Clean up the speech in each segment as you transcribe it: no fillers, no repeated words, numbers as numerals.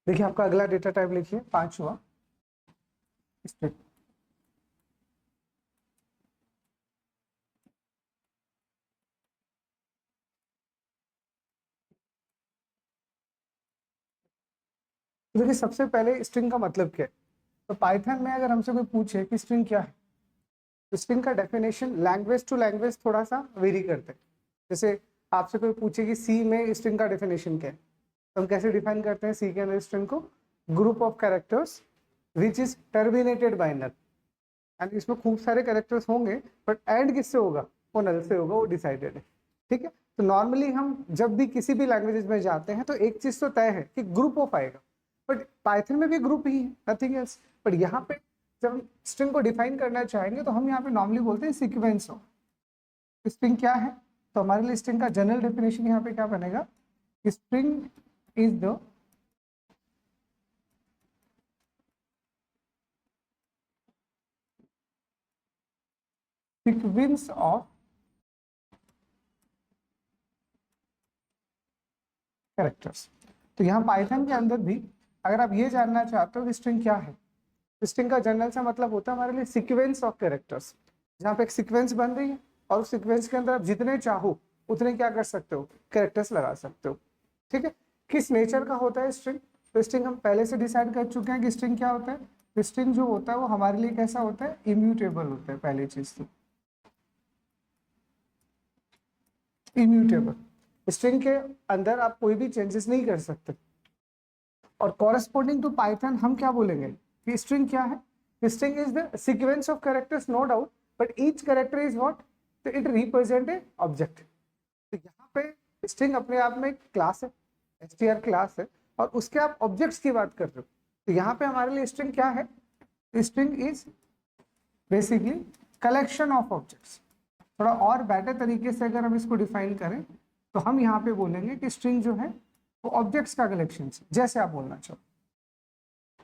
देखिए आपका अगला डेटा टाइप लिखिए, 5 हुआ स्ट्रिंग। देखिए सबसे पहले स्ट्रिंग का मतलब क्या है। तो पाइथन में अगर हमसे कोई पूछे कि स्ट्रिंग क्या है, तो स्ट्रिंग का डेफिनेशन लैंग्वेज टू लैंग्वेज थोड़ा सा वेरी करते हैं। जैसे आपसे कोई पूछे कि सी में स्ट्रिंग का डेफिनेशन क्या है, तो हम कैसे डिफाइन करते हैं सी के अंदर स्ट्रिंग को, group of characters which is terminated by null. And इसमें खूब सारे कैरेक्टर्स होंगे, बट एंड किससे होगा, वो नल से होगा, वो डिसाइडेड है। ठीक है, तो नॉर्मली हम जब भी किसी भी लैंग्वेजेस में जाते हैं तो एक चीज तो तय है कि ग्रुप ऑफ आएगा, बट पाइथन में भी ग्रुप ही है, नथिंग एल्स। बट यहाँ पे जब हम स्ट्रिंग को डिफाइन करना चाहेंगे तो हम यहाँ पे नॉर्मली बोलते हैं सीक्वेंस ऑफ। स्ट्रिंग क्या है, तो हमारे लिए स्ट्रिंग का जनरल डेफिनेशन यहाँ पे क्या बनेगा, string is the sequence of characters. तो यहाँ पाइथन के अंदर भी अगर आप ये जानना चाहते हो कि स्ट्रिंग क्या है, स्ट्रिंग का जनरल सा मतलब होता है हमारे लिए सीक्वेंस ऑफ कैरेक्टर्स, जहाँ पे एक सीक्वेंस बन रही है और उस सीक्वेंस के अंदर आप जितने चाहो उतने क्या कर सकते हो, कैरेक्टर्स लगा सकते हो। ठीक है, किस नेचर का होता है स्ट्रिंग, तो स्ट्रिंग हम पहले से डिसाइड कर चुके हैं कि स्ट्रिंग क्या होता है। तो स्ट्रिंग जो होता है वो हमारे लिए कैसा होता है, इम्यूटेबल होता है। पहली चीज तो इम्यूटेबल, स्ट्रिंग के अंदर आप कोई भी चेंजेस नहीं कर सकते। और कॉरेस्पॉन्डिंग टू पाइथन हम क्या बोलेंगे कि स्ट्रिंग क्या है, string is the sequence of characters no doubt, but each character is what, तो इट रिप्रेजेंट ए ऑब्जेक्ट। तो यहाँ पे स्ट्रिंग अपने आप में एक क्लास है, str क्लास है, और उसके आप ऑब्जेक्ट्स की बात कर रहे हो। तो यहाँ पे हमारे लिए स्ट्रिंग क्या है, string is basically collection of objects. थोड़ा और बेटर तरीके से अगर हम इसको डिफाइन करें तो हम यहाँ पे बोलेंगे कि स्ट्रिंग जो है वो ऑब्जेक्ट्स का कलेक्शन है, जैसे आप बोलना चाहो।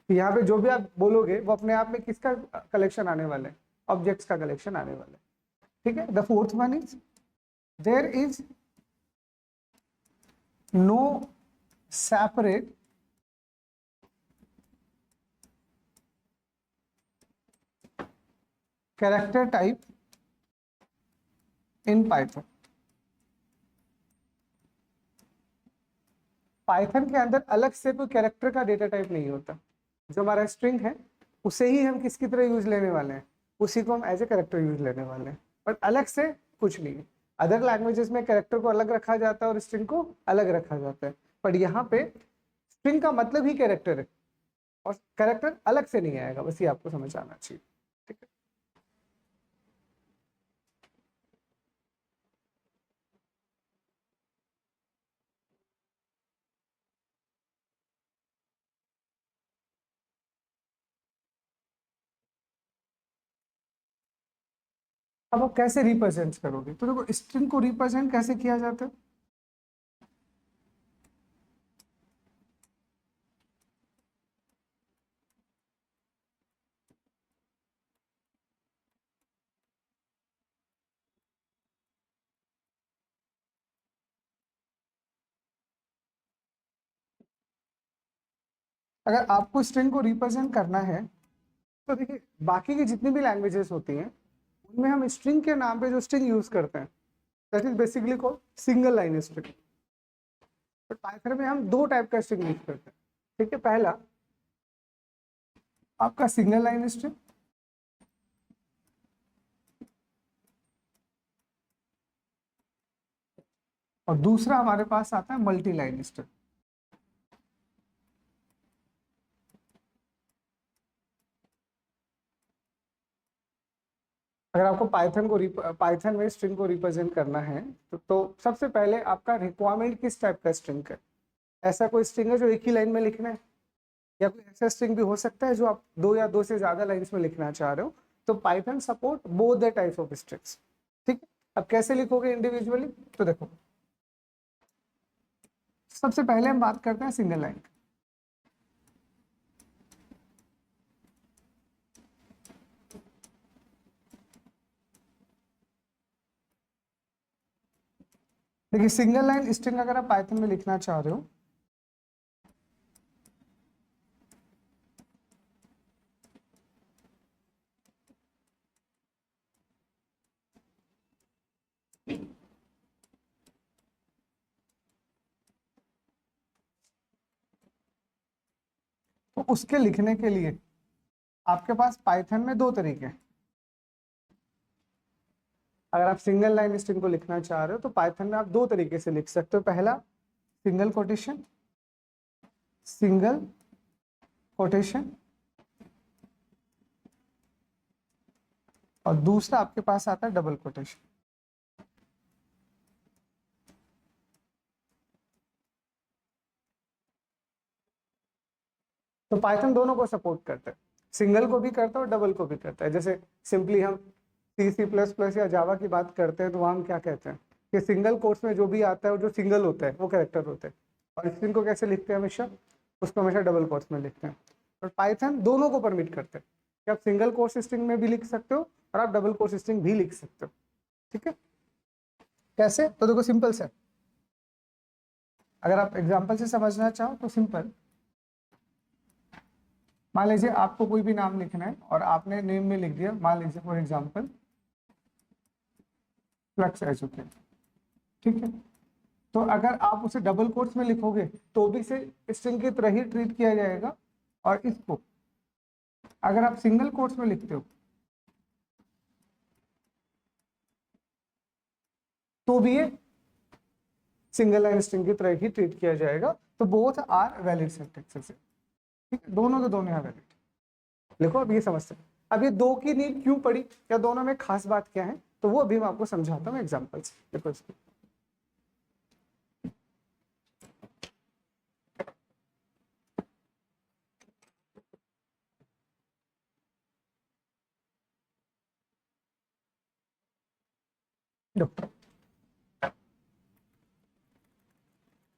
तो यहाँ पे जो भी आप बोलोगे वो अपने आप में किसका कलेक्शन आने वाला है, ऑब्जेक्ट्स का कलेक्शन आने वाला है। ठीक है, the fourth one is there is no separate character type in Python. Python के अंदर अलग से कोई कैरेक्टर का डेटा टाइप नहीं होता। जो हमारा स्ट्रिंग है उसे ही हम किसकी तरह यूज लेने वाले हैं, उसी को हम एज ए कैरेक्टर यूज लेने वाले हैं, बट अलग से कुछ नहीं है। अदर लैंग्वेजेस में कैरेक्टर को अलग रखा जाता है और स्ट्रिंग को अलग रखा जाता है, बट यहाँ पे स्ट्रिंग का मतलब ही कैरेक्टर है और कैरेक्टर अलग से नहीं आएगा, बस ये आपको समझ आना चाहिए। ठीक है, अब आप कैसे रिप्रेजेंट करोगे, तो देखो स्ट्रिंग को रिप्रेजेंट कैसे किया जाता है। अगर आपको स्ट्रिंग को रिप्रेजेंट करना है तो देखिए बाकी की जितनी भी लैंग्वेजेस होती हैं उनमें हम स्ट्रिंग के नाम पे जो स्ट्रिंग यूज करते हैं that is basically called single line string. But Python में हम दो टाइप का स्ट्रिंग यूज करते हैं। ठीक है, पहला आपका सिंगल लाइन स्ट्रिंग, और दूसरा हमारे पास आता है मल्टी लाइन स्ट्रिंग। अगर आपको पाइथन में स्ट्रिंग को रिप्रेजेंट करना है तो सबसे पहले आपका रिक्वायरमेंट किस टाइप का स्ट्रिंग है। ऐसा कोई स्ट्रिंग है जो एक ही लाइन में लिखना है, या कोई ऐसा स्ट्रिंग भी हो सकता है जो आप दो या दो से ज्यादा लाइंस में लिखना चाह रहे हो। तो Python support both the types of strings. ठीक है, अब कैसे लिखोगे इंडिविजुअली, तो देखो सबसे पहले हम बात करते हैं सिंगल लाइन। देखिए सिंगल लाइन स्ट्रिंग अगर आप पाइथन में लिखना चाह रहे हो तो उसके लिखने के लिए आपके पास पाइथन में दो तरीके हैं। अगर आप सिंगल लाइन स्ट्रिंग को लिखना चाह रहे हो तो पाइथन में आप दो तरीके से लिख सकते हो। पहला सिंगल कोटेशन और दूसरा आपके पास आता है डबल कोटेशन। तो पाइथन दोनों को सपोर्ट करता है, सिंगल को भी करता है और डबल को भी करता है। जैसे सिंपली हम C++ या जावा की बात करते हैं तो वहाँ हम क्या कहते हैं कि सिंगल कोट्स में जो भी आता है वो जो सिंगल होता है वो कैरेक्टर होते हैं, और स्ट्रिंग को कैसे लिखते हैं हमेशा, उसको हमेशा डबल कोट्स में लिखते हैं। और पाइथन दोनों को परमिट करते हैं कि आप सिंगल कोट्स स्ट्रिंग में भी लिख सकते हो और आप डबल कोट्स स्ट्रिंग भी लिख सकते हो। ठीक है, कैसे? तो देखो सिंपल से, अगर आप एग्जाम्पल से समझना चाहो तो सिंपल, मान लीजिए आपको कोई भी नाम लिखना है और आपने नेम में लिख दिया, मान लीजिए फॉर एग्जांपल फ्लक्स एजुकेट। ठीक है, तो अगर आप उसे डबल कोट्स में लिखोगे तो भी से स्ट्रिंग की तरह ही ट्रीट किया जाएगा, और इसको अगर आप सिंगल कोट्स में लिखते हो तो भी ये सिंगल लाइन स्ट्रिंग की तरह ही ट्रीट किया जाएगा। तो बोथ आर वैलिड सिंटैक्सेस है। ठीक है, दोनों के दोनों यहाँ वैलिड। देखो अब ये समझते हैं, अब ये दो की नीड क्यों पड़ी या दोनों में खास बात क्या है, तो वो अभी मैं आपको समझाता हूँ एग्जाम्पल से। देखो इसको,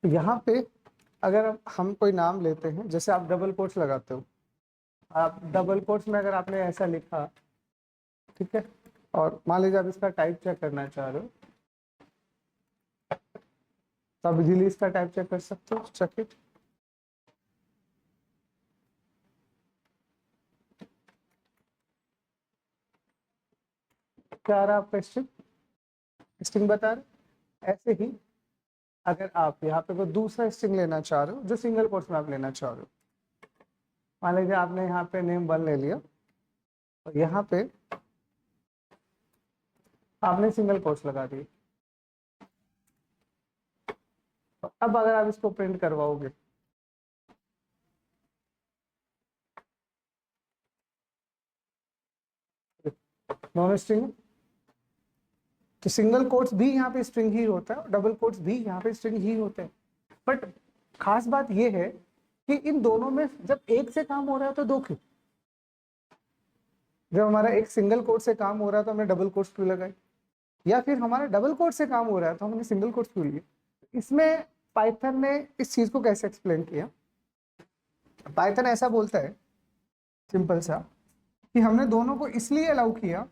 यहाँ पे अगर हम कोई नाम लेते हैं, जैसे आप डबल कोट्स लगाते हो, आप डबल कोट्स में अगर आपने ऐसा लिखा, ठीक है, और मान लीजिए आप इसका टाइप चेक करना चाह रहे हो तो आप इजीली इसका टाइप चेक कर सकते हो। चेक इट, क्या आ रहा है आपका स्ट्रिंग बता रहे। ऐसे ही अगर आप यहाँ पे कोई दूसरा स्ट्रिंग लेना चाह रहे हो जो सिंगल कोट्स में आप लेना चाह रहे हो, मान लीजिए आपने यहाँ पे नेम 1 ले लिया और यहाँ पे आपने सिंगल कोट्स लगा दिए। अब अगर आप इसको प्रिंट करवाओगे नॉन स्ट्रिंग, तो सिंगल कोट्स भी यहाँ पे स्ट्रिंग ही होता है और डबल कोट्स भी यहाँ पे स्ट्रिंग ही होते हैं। बट खास बात ये है कि इन दोनों में जब एक से काम हो रहा है तो दो क्यों? जब हमारा एक सिंगल कोट से काम हो रहा है तो हमने डबल कोट्स क्यों लगाए, या फिर हमारा डबल कोट से काम हो रहा है तो हमने सिंगल कोट्स क्यों लिए? इसमें पाइथन ने इस चीज को कैसे एक्सप्लेन किया, पाइथन ऐसा बोलता है सिंपल सा कि हमने दोनों को इसलिए अलाउ किया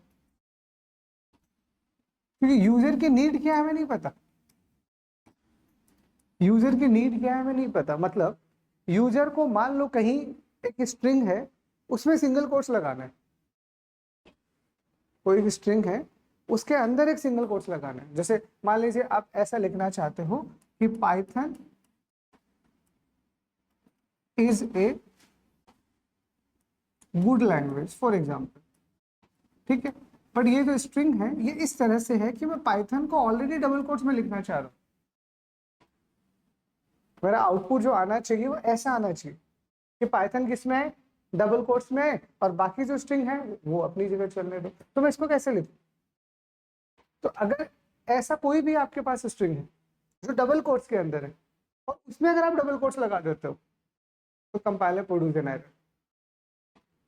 क्योंकि यूजर की नीड क्या है हमें नहीं पता। यूजर की नीड क्या है हमें नहीं पता, मतलब यूजर को मान लो कहीं एक स्ट्रिंग है उसमें सिंगल कोट्स लगाना है, कोई भी स्ट्रिंग है उसके अंदर एक सिंगल कोट्स लगाना है। जैसे मान लीजिए आप ऐसा लिखना चाहते हो कि Python is a good language for example. ठीक है, बट ये जो स्ट्रिंग है ये इस तरह से है कि मैं पाइथन को ऑलरेडी डबल कोट्स में लिखना चाह रहा हूँ। मेरा आउटपुट जो आना चाहिए वो ऐसा आना चाहिए कि पाइथन किसमें है, डबल कोट्स में है, और बाकी जो स्ट्रिंग है वो अपनी जगह चलने दो। तो मैं इसको कैसे लिखूं? तो अगर ऐसा कोई भी आपके पास स्ट्रिंग है जो डबल कोट्स के अंदर है और उसमें अगर आप डबल कोट्स लगा देते हो तो कंपाइलर प्रोड्यूस एन एरर।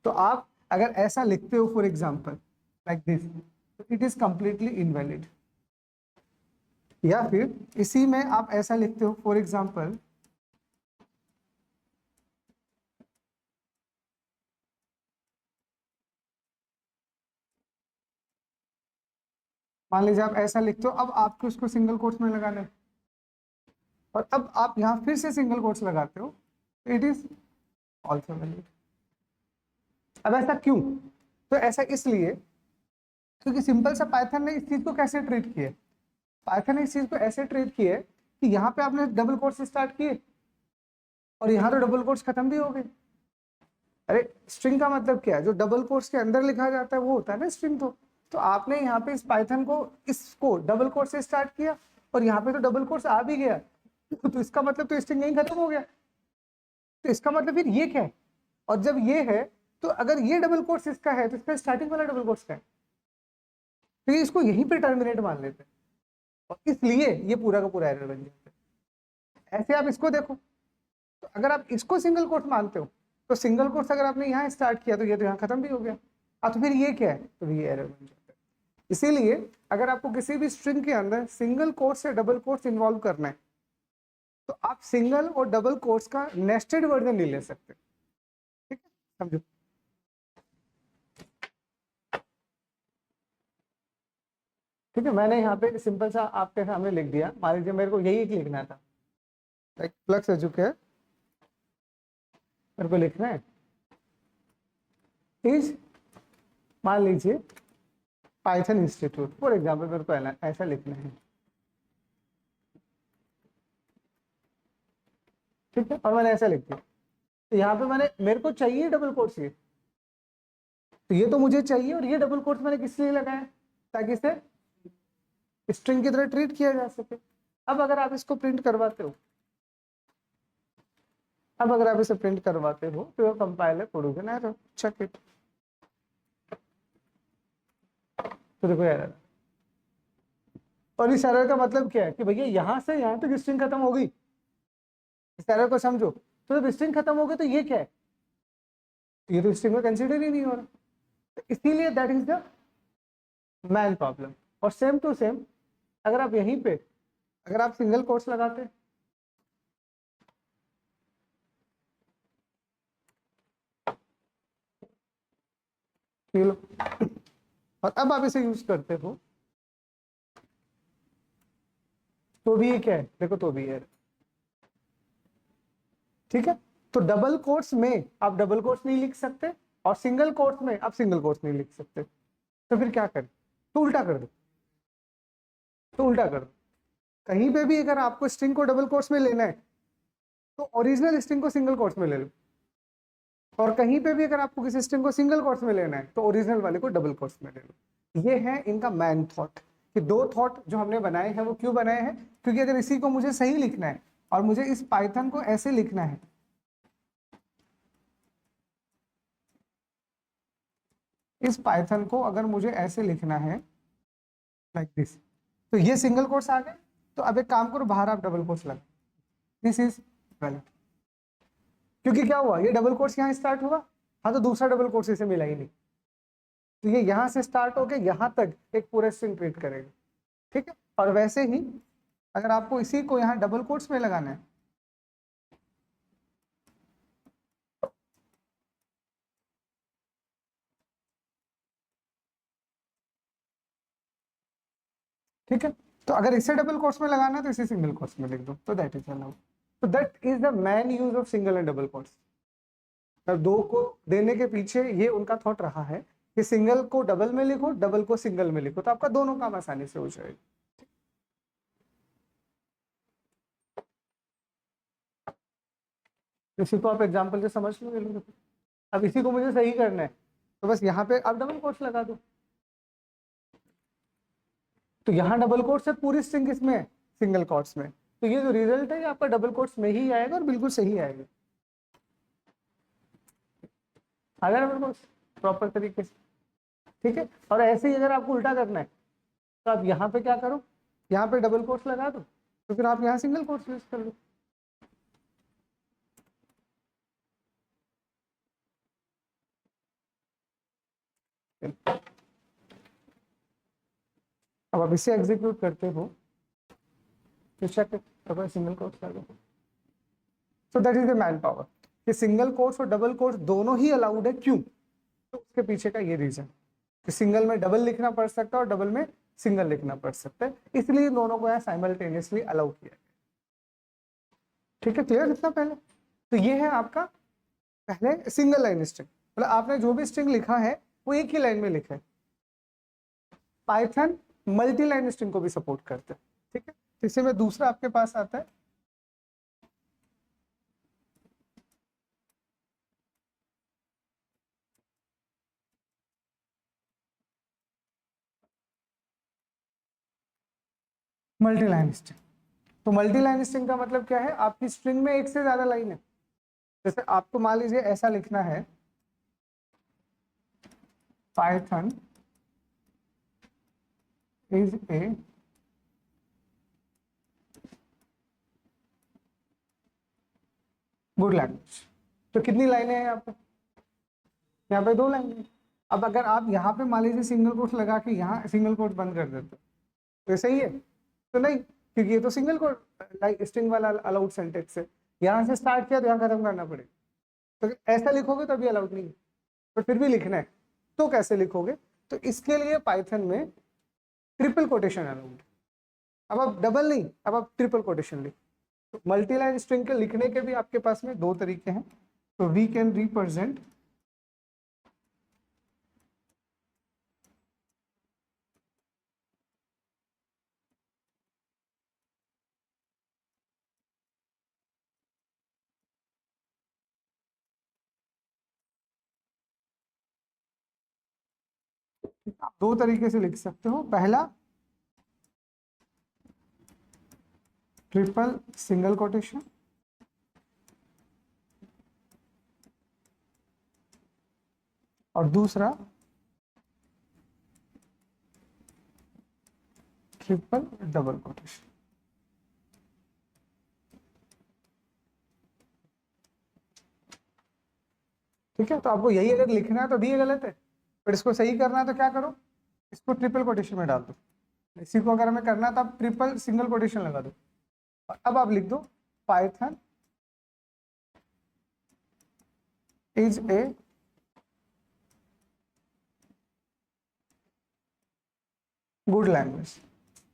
तो आप अगर ऐसा लिखते हो फॉर एग्जांपल लाइक दिस, तो इट इज कंप्लीटली इनवैलिड। या फिर इसी में आप ऐसा लिखते हो फॉर एग्जांपल मान लीजिए आप ऐसा लिखते हो, अब आपको उसको सिंगल कोट्स में लगाना है और अब आप यहाँ फिर से सिंगल कोट्स लगाते हो, इट इज ऑल्सो वैलिड। अब ऐसा क्यों? तो ऐसा इसलिए क्योंकि सिंपल सा पाइथन ने इस चीज को कैसे ट्रीट किया, पाइथन ने इस चीज को ऐसे ट्रीट किया है कि यहाँ पे आपने डबल कोट्स स्टार्ट किए और यहाँ तो डबल कोट्स खत्म भी हो गए। अरे स्ट्रिंग का मतलब क्या है, जो डबल कोट्स के अंदर लिखा जाता है वो होता है ना स्ट्रिंग। तो आपने यहाँ पे इस पाइथन को इसको डबल कोट से स्टार्ट किया और यहाँ पे तो डबल कोट्स आ भी गया, तो इसका मतलब तो स्ट्रिंग यहीं खत्म हो गया। तो इसका मतलब फिर ये क्या है, और जब ये है तो अगर ये डबल कोट्स इसका है तो इसका स्टार्टिंग वाला डबल कोट्स का है, तो ये इसको यहीं पे टर्मिनेट मान लेते हैं और इसलिए ये पूरा का पूरा एरर बन जाता है। ऐसे आप इसको देखो, तो अगर आप इसको सिंगल कोट मानते हो तो सिंगल कोट्स अगर आपने यहाँ स्टार्ट किया तो ये तो यहाँ खत्म भी हो गया, तो फिर ये क्या है, तो ये एरर बन जाता है। इसीलिए अगर आपको किसी भी स्ट्रिंग के अंदर सिंगल कोट्स या डबल कोट्स इन्वॉल्व करना है तो आप सिंगल और डबल कोट्स का नेस्टेड वर्जन नहीं ले सकते। ठीक है, समझो। ठीक है, मैंने यहाँ पे सिंपल सा आपके सामने लिख दिया, मान लीजिए मेरे को यही एक लिखना था, लाइक फ्लक्स एजुकेयर मेरे को लिखना है इज, मान लीजिए पाइथन इंस्टीट्यूट फॉर एग्जाम्पल, मेरे को ऐसा लिखना है। ठीक है, और मैंने ऐसा लिख दिया, तो यहाँ पे मेरे को चाहिए डबल कोट्स, ये तो ये तो मुझे चाहिए, और ये डबल कोट्स मैंने किस लिए लगाया, ताकि इसे स्ट्रिंग की तरह ट्रीट किया जा सके। अब अगर आप इसको प्रिंट करवाते हो, तो compiler produce error, check it, तो देखो एरर। और इस एरर का मतलब क्या है कि भैया यहाँ से यहाँ तक स्ट्रिंग खत्म हो गई, इस एरर को समझो। तो जब स्ट्रिंग खत्म हो गई तो ये क्या है, ये तो स्ट्रिंग में कंसीडर ही नहीं हो रहा, तो इसीलिए that is the man problem. और सेम टू सेम अगर आप यहीं पे अगर आप सिंगल कोट्स लगाते, और अब आप इसे यूज करते हो, तो भी ये क्या है, देखो तो भी है। ठीक है, तो डबल कोट्स में आप डबल कोट्स नहीं लिख सकते और सिंगल कोट्स में आप सिंगल कोट्स नहीं लिख सकते, तो फिर क्या करें, तो उल्टा कर दो, कहीं पे भी अगर आपको स्ट्रिंग को डबल कोट्स में लेना है तो ओरिजिनल स्ट्रिंग को सिंगल कोट्स में ले लो, और कहीं पे भी अगर आपको किसी स्ट्रिंग को सिंगल कोट्स में लेना है तो ओरिजिनल वाले को डबल कोट्स में ले लो। ये है इनका मैन थॉट, कि दो थॉट जो हमने बनाए हैं वो क्यों बनाए हैं, क्योंकि अगर इसी को मुझे सही लिखना है और मुझे इस पाइथन को ऐसे लिखना है, इस पाइथन को अगर मुझे ऐसे लिखना है लाइक दिस, तो ये सिंगल कोट्स आ गए, तो अब एक काम करो, बाहर आप डबल कोट्स लगा, दिस इज वैलिड, क्योंकि क्या हुआ, ये डबल कोट्स यहाँ स्टार्ट हुआ, हाँ तो दूसरा डबल कोट्स इसे मिला ही नहीं, तो ये यहाँ से स्टार्ट होके यहाँ तक एक पूरा स्ट्रिंग प्रिंट करेगा। ठीक है, और वैसे ही अगर आपको इसी को यहाँ डबल कोट्स में लगाना है, ठीक है, तो अगर इसे डबल कोट्स में लगाना है तो इसे सिंगल कोट्स में लिख दो, तो दैट इज अलाउड। तो that is the man use of single and double quotes. दो को देने के पीछे ये उनका थॉट रहा है कि सिंगल को डबल में लिखो, डबल को सिंगल में लिखो, तो आपका दोनों काम आसानी से हो जाएगा। इसी को आप एग्जाम्पल से समझ लो, अब इसी को मुझे सही करना है तो बस यहाँ पे आप डबल कोट्स लगा दो, तो यहाँ डबल कोट्स है, पूरी स्ट्रिंग किसमें है, सिंगल कोट्स में, तो ये जो रिजल्ट है आपका डबल कोट्स में ही आएगा और बिल्कुल सही आएगा। आ गया डबल कोट्स प्रॉपर तरीके से। ठीक है, और ऐसे ही अगर आपको उल्टा करना है तो आप यहाँ पे क्या करो, यहाँ पे डबल कोट्स लगा दो, तो फिर आप यहाँ सिंगल कोट्स यूज कर लो। अब आप इसे एग्जीक्यूट करते हो तो चेक तो सिंगल कोट्स लगा, so that is the man power, कि सिंगल कोट्स और डबल कोट्स दोनों ही अलाउड है। क्यों, तो उसके पीछे का ये रीजन कि सिंगल में डबल लिखना पड़ सकता है और डबल में सिंगल लिखना पड़ सकता है, इसलिए दोनों को यहाँ साइमल्टेनियसली अलाउ किया गया। ठीक है, क्लियर इतना पहले। तो ये है आपका पहले सिंगल लाइन स्ट्रिंग, मतलब आपने जो भी स्ट्रिंग लिखा है वो एक ही लाइन में लिखा है। पाइथन मल्टी लाइन स्ट्रिंग को भी सपोर्ट करता है। ठीक है, इसी में दूसरा आपके पास आता है मल्टी लाइन स्ट्रिंग। तो मल्टी लाइन स्ट्रिंग का मतलब क्या है, आपकी स्ट्रिंग में एक से ज्यादा लाइन है। जैसे आपको मान लीजिए ऐसा लिखना है, Python is a good language. तो कितनी लाइनें हैं यहाँ पे? यहाँ पे 2 लाइनें। अब अगर आप यहाँ पे मान लीजिए सिंगल कोट लगा के यहाँ सिंगल कोट बंद कर देते तो ये सही है? तो नहीं, क्योंकि ये तो सिंगल कोट लाइक स्ट्रिंग वाला अलाउड सेंटेंस है। यहाँ से स्टार्ट किया तो यहाँ खत्म करना पड़ेगा। तो ऐसा लिखोगे तो अभी अलाउड नहीं है, तो फिर भी लिखना है। तो कैसे लिखोगे? तो इसके लिए पाइथन में ट्रिपल कोटेशन अलाउड है। अब आप डबल नहीं, अब आप ट्रिपल कोटेशन लिख। तो मल्टी लाइन स्ट्रिंग के लिखने के भी आपके पास में 2 तरीके हैं। तो वी कैन रिप्रेजेंट आप 2 तरीके से लिख सकते हो। पहला ट्रिपल सिंगल कोटेशन, और दूसरा ट्रिपल डबल कोटेशन। ठीक है, तो आपको यही अगर लिखना है तो भी ये गलत है, पर इसको सही करना है तो क्या करो, इसको ट्रिपल कोटेशन में डाल दो। इसी को अगर हमें करना है तो आप ट्रिपल सिंगल कोटेशन लगा दो। और अब आप लिख दो Python is a good language,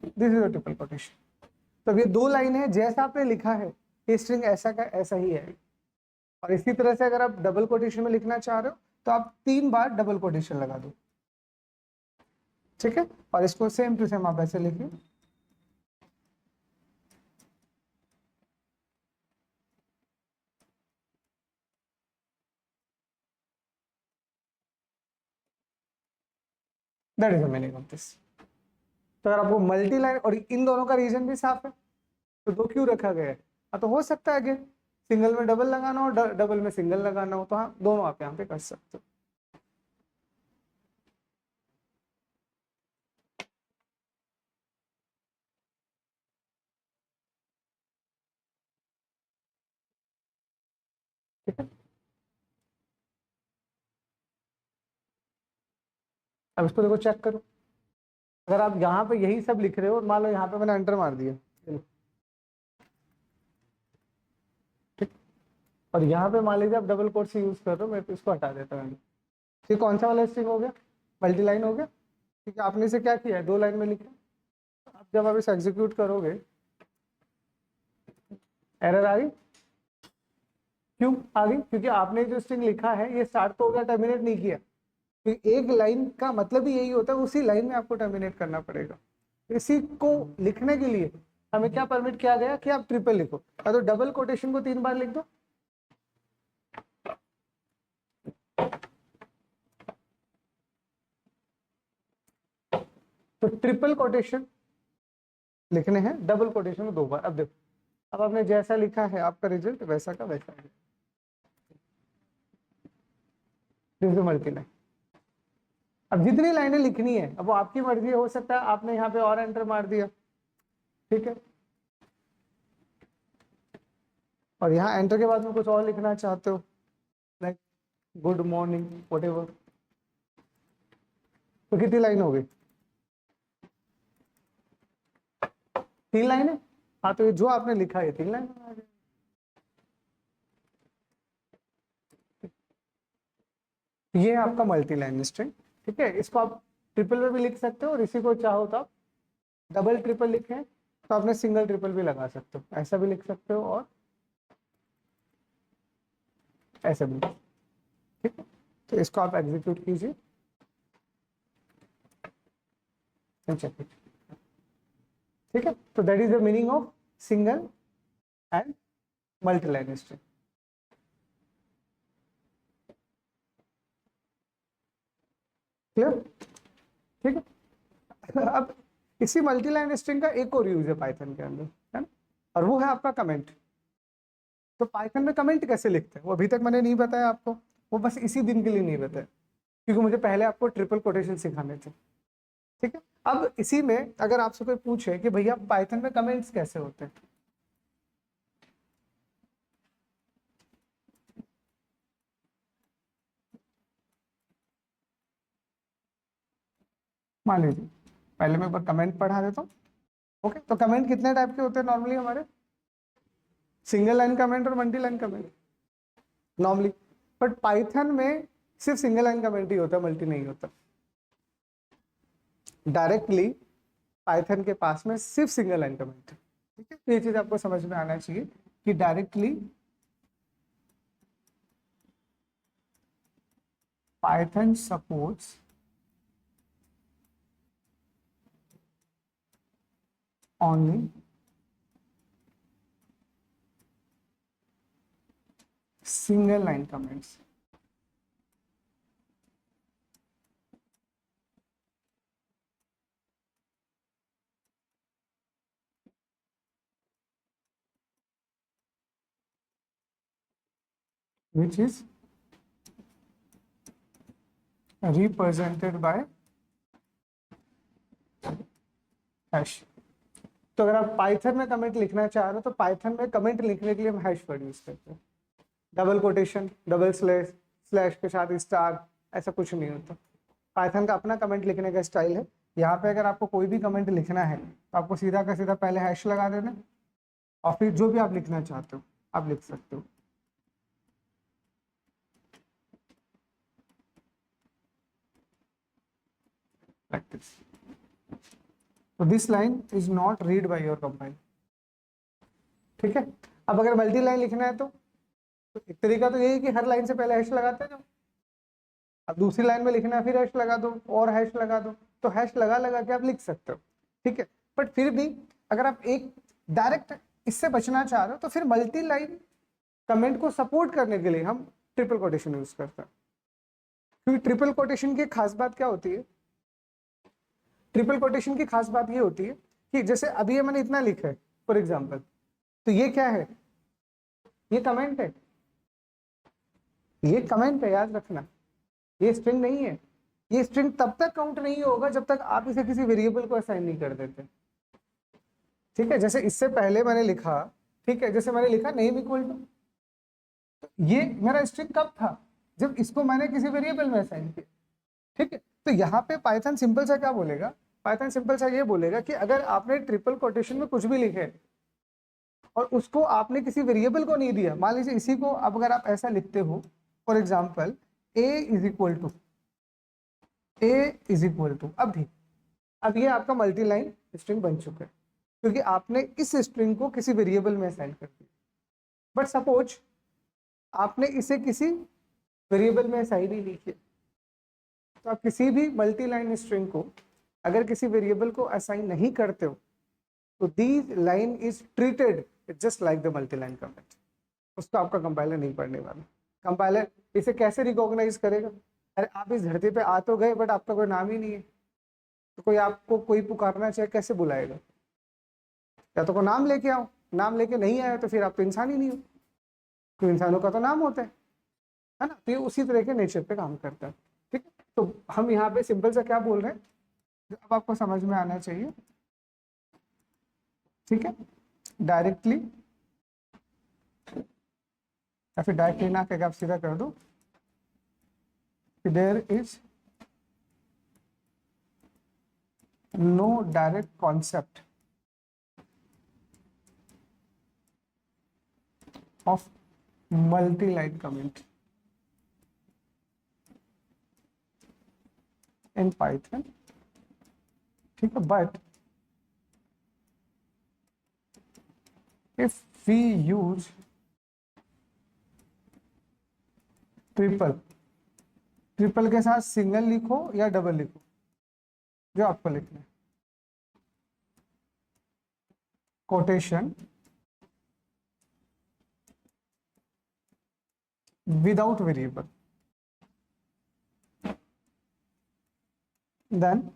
this is a triple quotation. तो ये 2 लाइन है, जैसा आपने लिखा है ये स्ट्रिंग ऐसा का ऐसा ही है। और इसी तरह से अगर आप डबल कोटेशन में लिखना चाह रहे हो तो आप 3 बार डबल कोटेशन लगा दो। ठीक है, और इसको सेम टू सेम आप ऐसे लिखिए, that is the meaning of this. तो अगर आपको मल्टी लाइन, और इन दोनों का रीजन भी साफ है, तो 2 क्यों रखा गया है? हाँ, तो हो सकता है कि सिंगल में डबल लगाना हो, डबल में सिंगल लगाना हो, तो हाँ दोनों आप यहाँ पे कर सकते हो। ठीक है, अब इसको देखो, चेक करो। अगर आप यहाँ पे यही सब लिख रहे हो और मान लो यहाँ पे मैंने एंटर मार दिया, ठीक, और यहाँ पे मान लीजिए आप डबल कोट से यूज कर रहे हो, मैं तो इसको हटा देता हूँ। ठीक, कौन सा वाला स्ट्रिंग हो गया? मल्टी लाइन हो गया। ठीक है, आपने इसे क्या किया है, 2 लाइन में लिखा। अब जब आप इसे एग्जीक्यूट करोगे, एरर आ गई। क्यों आ गई? क्योंकि आपने जो स्ट्रिंग लिखा है ये स्टार्ट तो हो गया, टर्मिनेट नहीं किया। तो एक लाइन का मतलब ही यही होता है, उसी लाइन में आपको टर्मिनेट करना पड़ेगा। इसी को लिखने के लिए हमें क्या परमिट किया गया कि आप ट्रिपल लिखो, तो डबल कोटेशन को 3 बार लिख दो। तो ट्रिपल कोटेशन लिखने हैं, डबल कोटेशन को 2 बार। अब देखो, अब आपने जैसा लिखा है आपका रिजल्ट वैसा का वैसा है। Multi line. अब जितनी लाइनें लिखनी है अब वो आपकी मर्जी है, हो सकता है आपने यहाँ पे और एंटर मार दिया, ठीक है, और यहाँ एंटर के बाद में कुछ और लिखना चाहते हो, लाइक गुड मॉर्निंग व्हाटएवर, तो कितनी लाइन हो गई? 3 लाइनें। हाँ, तो ये जो आपने लिखा है 3 लाइन आ गई। ये है आपका मल्टी लाइन स्ट्रिंग। ठीक है, इसको आप ट्रिपल में भी लिख सकते हो, और इसी को चाहो तो आप डबल ट्रिपल लिखें तो आपने सिंगल ट्रिपल भी लगा सकते हो, ऐसा भी लिख सकते हो और ऐसा भी। ठीक है, तो इसको आप एग्जीक्यूट कीजिए, चेक इट। ठीक है, तो that is the meaning of single and multi line string. Clear? ठीक है, अब इसी मल्टी लाइन स्ट्रिंग का एक और यूज है पाइथन के अंदर, है ना, और वो है आपका कमेंट। तो पाइथन में कमेंट कैसे लिखते हैं वो अभी तक मैंने नहीं बताया आपको, वो बस इसी दिन के लिए नहीं बताया क्योंकि मुझे पहले आपको ट्रिपल कोटेशन सिखाने थे, ठीक है। अब इसी में अगर आपसे कोई पूछे कि भैया पाइथन में कमेंट्स कैसे होते हैं, मान लीजिए पहले मैं एक बार कमेंट पढ़ा देता हूँ। ओके, तो कमेंट कितने टाइप के होते हैं नॉर्मली हमारे? सिंगल लाइन कमेंट और multi line comment normally, but Python में सिर्फ सिंगल लाइन कमेंट ही होता है, मल्टी नहीं होता। डायरेक्टली पाइथन के पास में सिर्फ सिंगल लाइन कमेंट है, ठीक है। तो ये चीज आपको समझ में आना चाहिए कि directly Python supports only single line comments. Which is represented by hash. तो अगर आप पाइथन में कमेंट लिखना चाह रहे हो तो पाइथन में कमेंट लिखने के लिए हम हैश वर्ड यूज करते हैं, double quotation, double slash, slash के साथ स्टार, ऐसा कुछ नहीं होता। पाइथन का अपना कमेंट लिखने का स्टाइल है। यहाँ पे अगर आपको कोई भी कमेंट लिखना है तो आपको सीधा का सीधा पहले हैश लगा देना और फिर जो भी आप लिखना चाहते हो आप लिख सकते हो। Like this. So this line is not read by your compiler, ठीक है। अब अगर मल्टी लाइन लिखना है तो एक तरीका तो यही कि हर लाइन से पहले हैश लगाते हैं। अब दूसरी लाइन में लिखना है फिर हैश लगा दो और हैश लगा दो, तो हैश लगा लगा के आप लिख सकते हो, ठीक है। बट फिर भी अगर आप एक डायरेक्ट इससे बचना चाह रहे हो तो फिर मल्टी लाइन कमेंट को सपोर्ट करने के लिए हम ट्रिपल कोटेशन यूज करते हैं। क्योंकि ट्रिपल कोटेशन की खास बात क्या होती है, ट्रिपल कोटेशन की खास बात ये होती है कि जैसे अभी ये मैंने इतना लिखा है फॉर एग्जाम्पल, तो ये क्या है, ये कमेंट है, ये कमेंट है, याद रखना, ये स्ट्रिंग नहीं है। ये स्ट्रिंग तब तक काउंट नहीं होगा जब तक आप इसे किसी वेरिएबल को असाइन नहीं कर देते, ठीक है। जैसे इससे पहले मैंने लिखा, ठीक है, जैसे मैंने लिखा नेम इक्वल टू, तो ये मेरा स्ट्रिंग कब था, जब इसको मैंने किसी वेरिएबल में असाइन किया, ठीक है। तो यहाँ पे पाइथन सिंपल सा क्या बोलेगा, पाइथन सिंपल सा ये बोलेगा कि अगर आपने ट्रिपल कोटेशन में कुछ भी लिखे और उसको आपने किसी वेरिएबल को नहीं दिया, मान लीजिए इसी को अब अगर आप ऐसा लिखते हो for example a is equal to, a is equal to, अब ये आपका मल्टी लाइन स्ट्रिंग बन चुका है क्योंकि आपने इस स्ट्रिंग को किसी वेरिएबल में असाइन कर दिया। बट सपोज आपने इसे किसी वेरिएबल में असाइन ही नहीं किया, तो आप किसी भी मल्टी लाइन स्ट्रिंग को अगर किसी वेरिएबल को असाइन नहीं करते हो तो this line is treated just like the multi line comment. उसको आपका कंपाइलर नहीं पढ़ने वाला। कंपाइलर इसे कैसे रिकॉग्नाइज करेगा, अरे आप इस धरती पे आ तो गए बट आपका कोई नाम ही नहीं है, तो कोई आपको कोई पुकारना चाहे कैसे बुलाएगा, या तो कोई नाम लेके आओ, नाम लेके नहीं आया तो फिर आप तो इंसान ही नहीं हो, तो इंसानों का तो नाम होता है ना। तो ये उसी तरह के नेचर पे काम करता है, ठीक है। तो हम यहाँ पे सिंपल सा क्या बोल रहे हैं जो अब आपको समझ में आना चाहिए, ठीक है। डायरेक्टली या फिर डायरेक्टली ना कह आप सीधा कर दो, there is no direct concept of multi line comment in Python, ठीक है। But if we use triple, triple के साथ सिंगल लिखो या डबल लिखो, जो आपको लिखना है, quotation without variable, then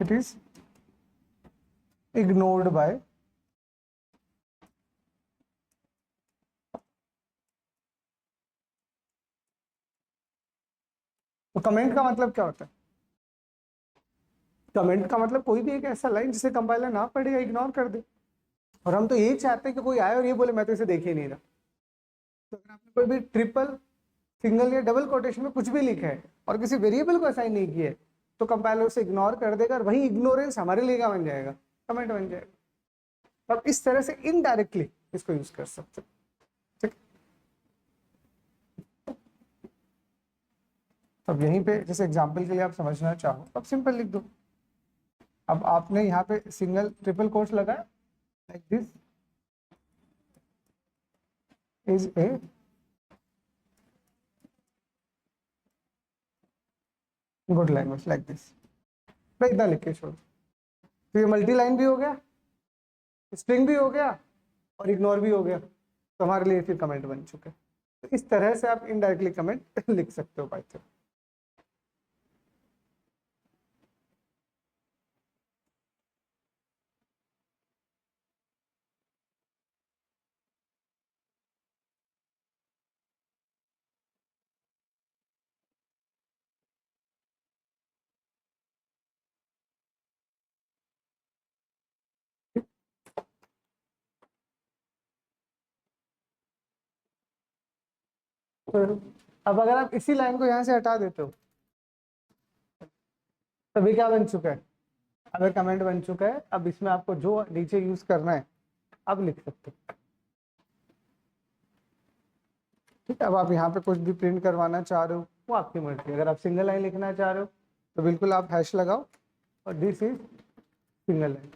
it is ignored by तो कमेंट का मतलब क्या होता है? कमेंट का मतलब कोई भी एक ऐसा लाइन जिसे कंपाइलर ना पढ़ेगा, इग्नोर कर दे। और हम तो यही चाहते हैं कि कोई आए और ये बोले मैं तो इसे देख ही नहीं रहा। तो अगर आपने कोई भी ट्रिपल, सिंगल या डबल कोटेशन में कुछ भी लिखा है और किसी वेरिएबल को असाइन नहीं किया है, तो कंपाइलर उसे इग्नोर कर देगा और वही इग्नोरेंस हमारे लिए क्या बन जाएगा? कमेंट बन जाएगा। अब इस तरह से इनडायरेक्टली इसको यूज कर सकते हैं। ठीक, अब यहीं पे जैसे एग्जांपल के लिए आप समझना चाहो, अब सिंपल लिख दो। अब आपने यहाँ पे सिंगल ट्रिपल कोट्स लगाया, like this is a good language, like this. मैं इतना लिख के छोड़, तो ये मल्टी लाइन भी हो गया, स्ट्रिंग भी हो गया और इग्नोर भी हो गया, तो हमारे लिए फिर कमेंट बन चुके। तो इस तरह से आप इनडायरेक्टली कमेंट लिख सकते हो पाइथन। तो अब अगर आप इसी लाइन को यहाँ से हटा देते हो, तभी क्या बन चुका है? अगर कमेंट बन चुका है। अब इसमें आपको जो नीचे यूज करना है अब लिख सकते हो। ठीक है, अब आप यहाँ पे कुछ भी प्रिंट करवाना चाह रहे हो वो आपकी मर्जी। अगर आप सिंगल लाइन लिखना चाह रहे हो तो बिल्कुल आप हैश लगाओ और दिस इज सिंगल लाइन।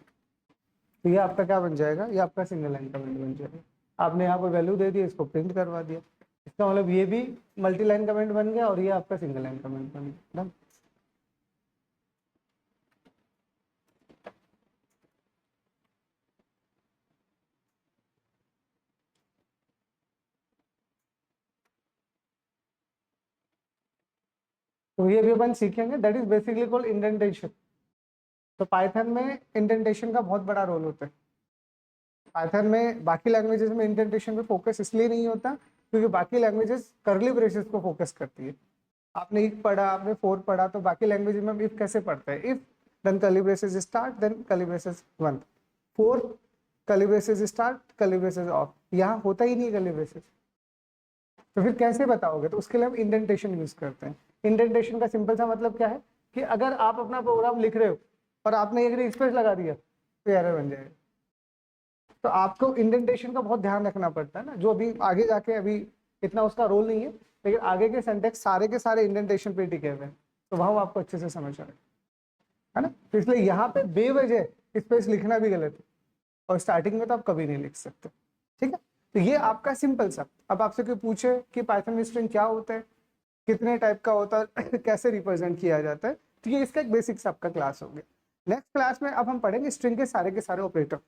तो ये आपका क्या बन जाएगा? ये आपका सिंगल लाइन कमेंट बन जाएगा। आपने यहाँ पर वैल्यू दे दी, इसको प्रिंट करवा दिया, इसका मतलब ये भी मल्टी लाइन कमेंट बन गया और ये आपका सिंगल लाइन कमेंट बन गया। तो ये भी अपन सीखेंगे, that is basically called indentation. तो पाइथन में इंडेंटेशन का बहुत बड़ा रोल होता है। पाइथन में बाकी लैंग्वेजेस में इंडेंटेशन पे फोकस इसलिए नहीं होता क्योंकि बाकी लैंग्वेजेस कर्ली ब्रेसेस को फोकस करती है। आपने इफ पढ़ा, आपने फोर पढ़ा, तो बाकी लैंग्वेज में इफ कैसे पढ़ता है? If then curly braces start, then curly braces बंद, for curly braces start, curly braces off. यहाँ होता ही नहीं कर्ली ब्रेसेस, तो फिर कैसे बताओगे? तो उसके लिए हम इंडेंटेशन यूज करते हैं। इंडेंटेशन का सिंपल सा मतलब क्या है कि अगर आप अपना प्रोग्राम लिख रहे हो और आपने एक स्पेस लगा दिया तो एरर बन जाएगा। तो आपको इंडेंटेशन का बहुत ध्यान रखना पड़ता है ना, जो अभी आगे जाके अभी इतना उसका रोल नहीं है, लेकिन आगे के सेंटेक्स सारे के सारे इंडेंटेशन पे टिके हुए हैं, तो वहां आपको अच्छे से समझ आए, है ना। तो इसलिए यहाँ पे बेवजह स्पेस लिखना भी गलत है और स्टार्टिंग में तो आप कभी नहीं लिख सकते। ठीक है, तो ये आपका सिंपल सा। अब आपसे कोई पूछे कि पाइथन में स्ट्रिंग क्या होता है, कितने टाइप का होता है, कैसे रिप्रेजेंट किया जाता है, तो ये इसका एक बेसिक्स आपका क्लास हो गया। नेक्स्ट क्लास में अब हम पढ़ेंगे स्ट्रिंग के सारे ऑपरेटर।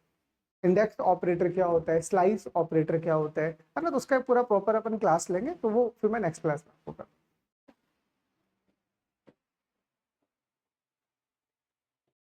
इंडेक्स ऑपरेटर क्या होता है, स्लाइस ऑपरेटर क्या होता है ना, तो उसका पूरा प्रॉपर अपन क्लास लेंगे, तो वो फिर मैं नेक्स्ट क्लास में आपको